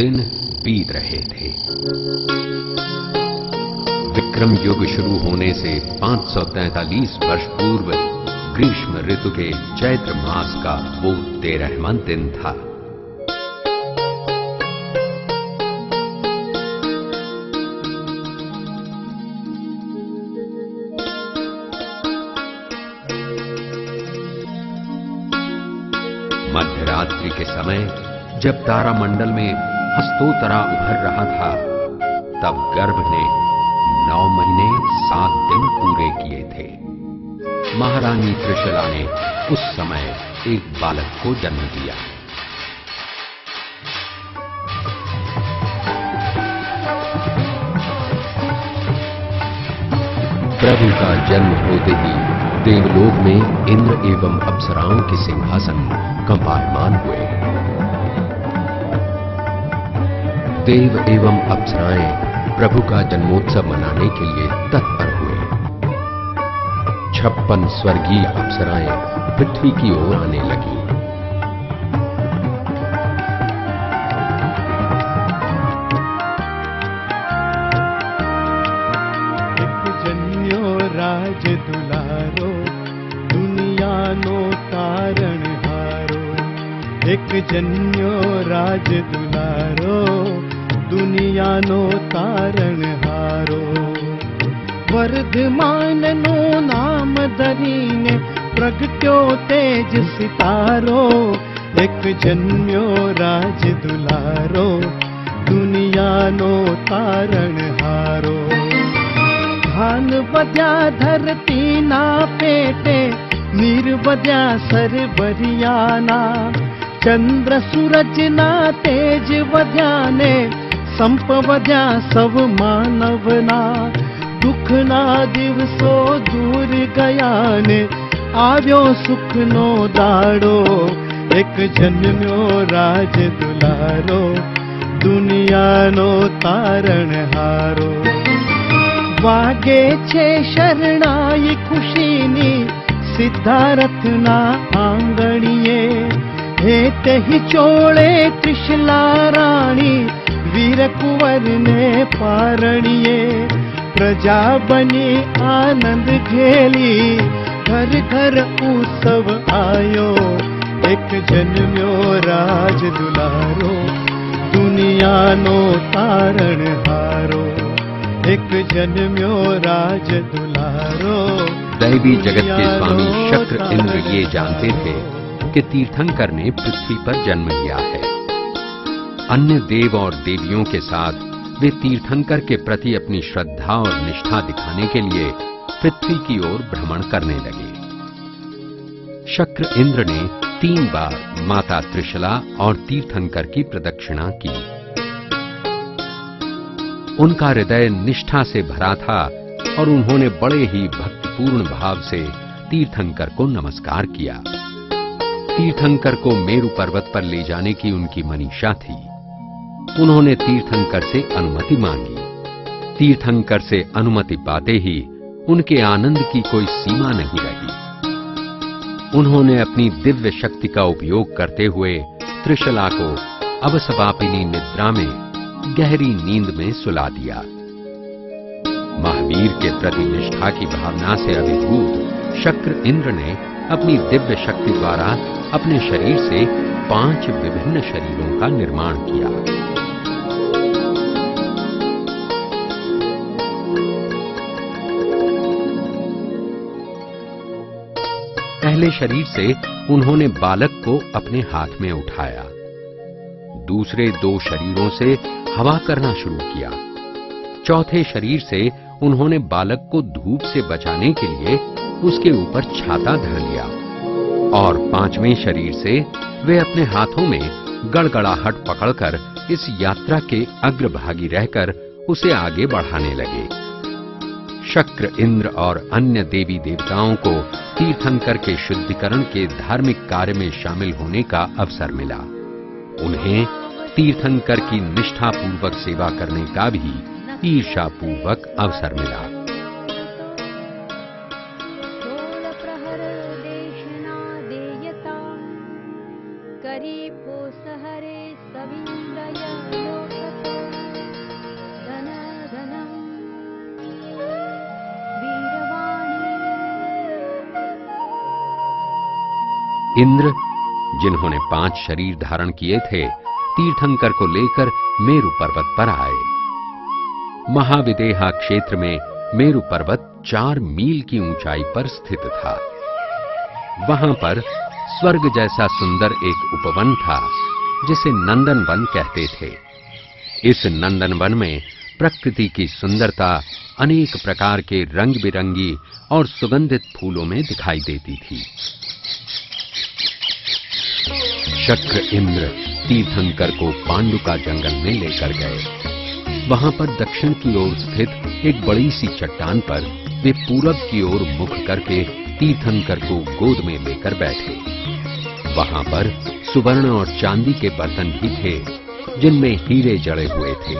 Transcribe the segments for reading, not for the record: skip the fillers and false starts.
दिन बीत रहे थे। विक्रम युग शुरू होने से 543 वर्ष पूर्व ग्रीष्म ऋतु के चैत्र मास का वो 13वां दिन था। मध्यरात्रि के समय जब तारामंडल में हस्तोतरा उभर रहा था, तब गर्भ ने 9 महीने 7 दिन पूरे किए थे। महारानी त्रिशला ने उस समय एक बालक को जन्म दिया। प्रभु का जन्म होते ही देवलोक में इंद्र एवं अप्सराओं के सिंहासन कंपायमान हुए। देव एवं अप्सराएं प्रभु का जन्मोत्सव मनाने के लिए तत्पर हुए। 56 स्वर्गीय अप्सराएं पृथ्वी की ओर आने लगी। एक जन्यो राज दुलारो, दुनिया नो तारण हारो। एक जन्यो राज दुलारो, दुनिया नो तारण हारो। वर्धमान नो नाम धरीने प्रगट्यो तेज सितारो। एक जन्म्यो राज दुलारो, दुनिया नो तारण हारो। धान बध्या धरती ना पेटे, नीर बध्या सरबरियाना। चंद्र सूरज ना तेज बध्या ने, संप वध्या सब मानवना। दुख ना दिवसो दूर गया ने, आव्यो सुख नो दाड़ो। एक जन्म्यो राज दुलारो, दुनिया नो तारण हारो। वागे छे शरणाई खुशीनी, सिद्धारथ ना आंगणीए। हेते ही चोळे त्रिशला राणी, वीर कुंवर ने पारणिए। प्रजा बनी आनंद घेली, घर घर उत्सव आयो। एक जन्म्यो राज दुलारो, दुनिया नो तारण हारो। एक जन्म्यो राज दुलारो। दैवी जगत के स्वामी शक्र इंद्र ये जानते थे कि तीर्थंकर ने पृथ्वी पर जन्म लिया है। अन्य देव और देवियों के साथ वे तीर्थंकर के प्रति अपनी श्रद्धा और निष्ठा दिखाने के लिए पृथ्वी की ओर भ्रमण करने लगे। शक्र इंद्र ने 3 बार माता त्रिशला और तीर्थंकर की प्रदक्षिणा की। उनका हृदय निष्ठा से भरा था और उन्होंने बड़े ही भक्तिपूर्ण भाव से तीर्थंकर को नमस्कार किया। तीर्थंकर को मेरु पर्वत पर ले जाने की उनकी मनीषा थी। उन्होंने तीर्थंकर से अनुमति मांगी। तीर्थंकर से अनुमति पाते ही उनके आनंद की कोई सीमा नहीं रही। उन्होंने अपनी दिव्य शक्ति का उपयोग करते हुए त्रिशला को अवसवापिनी निद्रा में गहरी नींद में सुला दिया। महावीर के प्रति निष्ठा की भावना से अभिभूत शक्र इंद्र ने अपनी दिव्य शक्ति द्वारा अपने शरीर से 5 विभिन्न शरीरों का निर्माण किया। पहले शरीर से उन्होंने बालक को अपने हाथ में उठाया। दूसरे 2 शरीरों से हवा करना शुरू किया। चौथे शरीर से उन्होंने बालक को धूप से बचाने के लिए उसके ऊपर छाता धर लिया और 5वें शरीर से वे अपने हाथों में गड़गड़ाहट पकड़कर इस यात्रा के अग्रभागी रहकर उसे आगे बढ़ाने लगे। शक्र इंद्र और अन्य देवी देवताओं को तीर्थंकर के शुद्धिकरण के धार्मिक कार्य में शामिल होने का अवसर मिला। उन्हें तीर्थंकर की निष्ठापूर्वक सेवा करने का भी ईर्ष्यापूर्वक अवसर मिला। करी पोसहरे सविंदय इंद्र, जिन्होंने 5 शरीर धारण किए थे, तीर्थंकर को लेकर मेरु पर्वत पर आए। महाविदेहा क्षेत्र में मेरु पर्वत 4 मील की ऊंचाई पर स्थित था। वहां पर स्वर्ग जैसा सुंदर एक उपवन था, जिसे नंदनवन कहते थे। इस नंदनवन में प्रकृति की सुंदरता अनेक प्रकार के रंग बिरंगी और सुगंधित फूलों में दिखाई देती थी। शक्र इंद्र तीर्थंकर को पांडुका जंगल में लेकर गए। वहां पर दक्षिण की ओर स्थित एक बड़ी सी चट्टान पर वे पूरब की ओर मुख करके तीर्थंकर को गोद में लेकर बैठे। वहां पर सुवर्ण और चांदी के बर्तन भी थे, जिनमें हीरे जड़े हुए थे।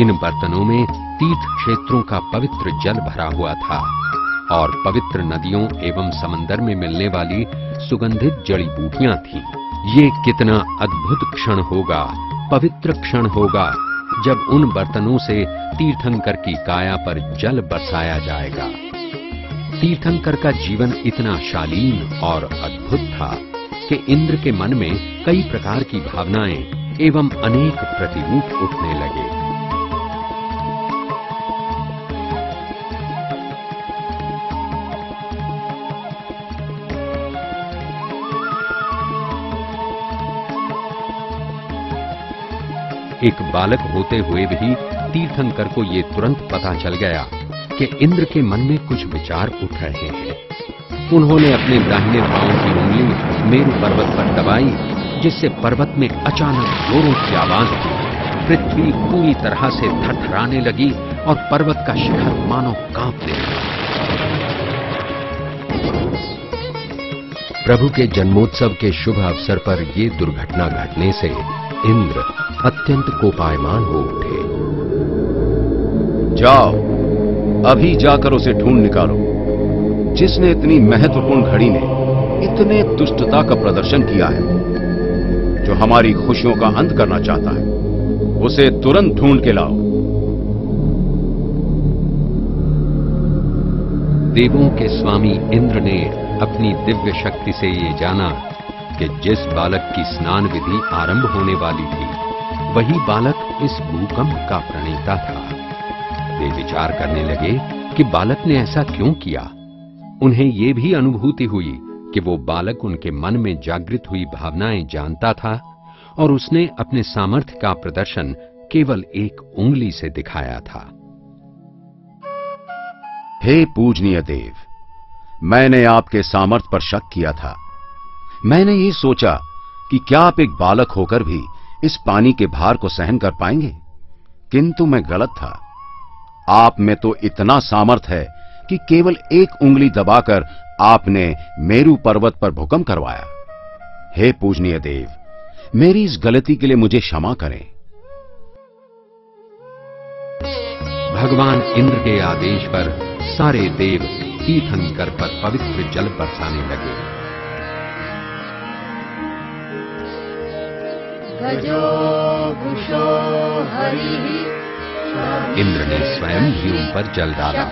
इन बर्तनों में तीर्थ क्षेत्रों का पवित्र जल भरा हुआ था और पवित्र नदियों एवं समंदर में मिलने वाली सुगंधित जड़ी बूटियां थीं। ये कितना अद्भुत क्षण होगा, पवित्र क्षण होगा, जब उन बर्तनों से तीर्थंकर की काया पर जल बरसाया जाएगा। तीर्थंकर का जीवन इतना शालीन और अद्भुत था कि इंद्र के मन में कई प्रकार की भावनाएं एवं अनेक प्रतिरूप उठने लगे। एक बालक होते हुए भी तीर्थंकर को ये तुरंत पता चल गया कि इंद्र के मन में कुछ विचार उठ रहे हैं। उन्होंने अपने दाहिने पांव की उंगली मेरु पर्वत पर दबाई, जिससे पर्वत में अचानक जोरों की आवाज हुई। पृथ्वी पूरी तरह से थरथराने लगी और पर्वत का शिखर मानो कांपने लगा। प्रभु के जन्मोत्सव के शुभ अवसर पर ये दुर्घटना घटने से इंद्र अत्यंत कोपायमान हो उठे। जाओ, अभी जाकर उसे ढूंढ निकालो, जिसने इतनी महत्वपूर्ण घड़ी में इतने दुष्टता का प्रदर्शन किया है, जो हमारी खुशियों का अंत करना चाहता है। उसे तुरंत ढूंढ के लाओ। देवों के स्वामी इंद्र ने अपनी दिव्य शक्ति से ये जाना कि जिस बालक की स्नान विधि आरंभ होने वाली थी, वही बालक इस भूकंप का प्रणेता था। वे विचार करने लगे कि बालक ने ऐसा क्यों किया। उन्हें ये भी अनुभूति हुई कि वो बालक उनके मन में जागृत हुई भावनाएं जानता था और उसने अपने सामर्थ्य का प्रदर्शन केवल एक उंगली से दिखाया था। हे पूजनीय देव, मैंने आपके सामर्थ्य पर शक किया था। मैंने ये सोचा कि क्या आप एक बालक होकर भी इस पानी के भार को सहन कर पाएंगे, किंतु मैं गलत था। आप में तो इतना सामर्थ्य है कि केवल एक उंगली दबाकर आपने मेरु पर्वत पर भूकंप करवाया। हे पूजनीय देव, मेरी इस गलती के लिए मुझे क्षमा करें। भगवान इंद्र के आदेश पर सारे देव तीर्थंकर पर पवित्र जल बरसाने लगे। गजो भुषो हरिः इंद्र ने स्वयं ही उन पर जल डाला।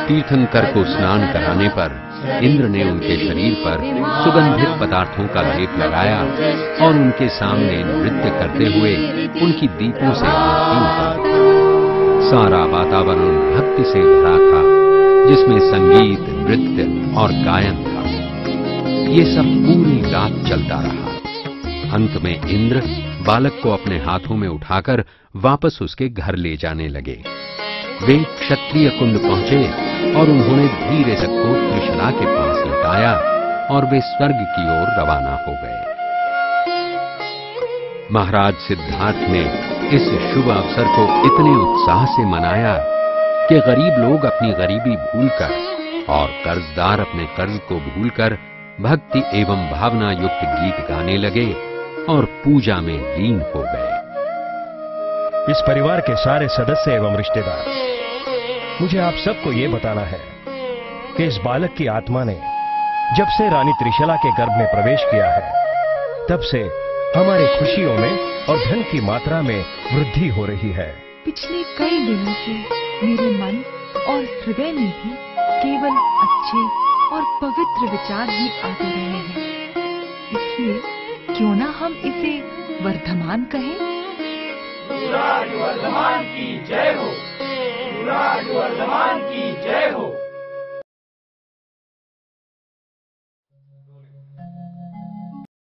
तीर्थंकर को स्नान कराने पर इंद्र ने उनके शरीर पर सुगंधित पदार्थों का लेप लगाया और उनके सामने नृत्य करते हुए उनकी दीपों से आरती उतारी। सारा वातावरण भक्ति से भरा था, जिसमें संगीत, नृत्य और गायन था। ये सब पूरी रात चलता रहा। अंत में इंद्र बालक को अपने हाथों में उठाकर वापस उसके घर ले जाने लगे। वे क्षत्रिय कुंड पहुंचे और उन्होंने धीरे रथ को त्रिशला के पास लटाया और वे स्वर्ग की ओर रवाना हो गए। महाराज सिद्धार्थ ने इस शुभ अवसर को इतने उत्साह से मनाया कि गरीब लोग अपनी गरीबी भूलकर और कर्जदार अपने कर्ज को भूलकर भक्ति एवं भावना युक्त गीत गाने लगे और पूजा में लीन हो गए। इस परिवार के सारे सदस्य एवं रिश्तेदार, मुझे आप सबको ये बताना है कि इस बालक की आत्मा ने जब से रानी त्रिशला के गर्भ में प्रवेश किया है, तब से हमारी खुशियों में और धन की मात्रा में वृद्धि हो रही है। पिछले कई दिनों से मेरे मन और हृदय में भी केवल अच्छे और पवित्र विचार ही आते रहे हैं। इसलिए क्यों ना हम इसे वर्धमान कहें। सूरज वर्धमान की जय हो, सूरज वर्धमान की जय हो।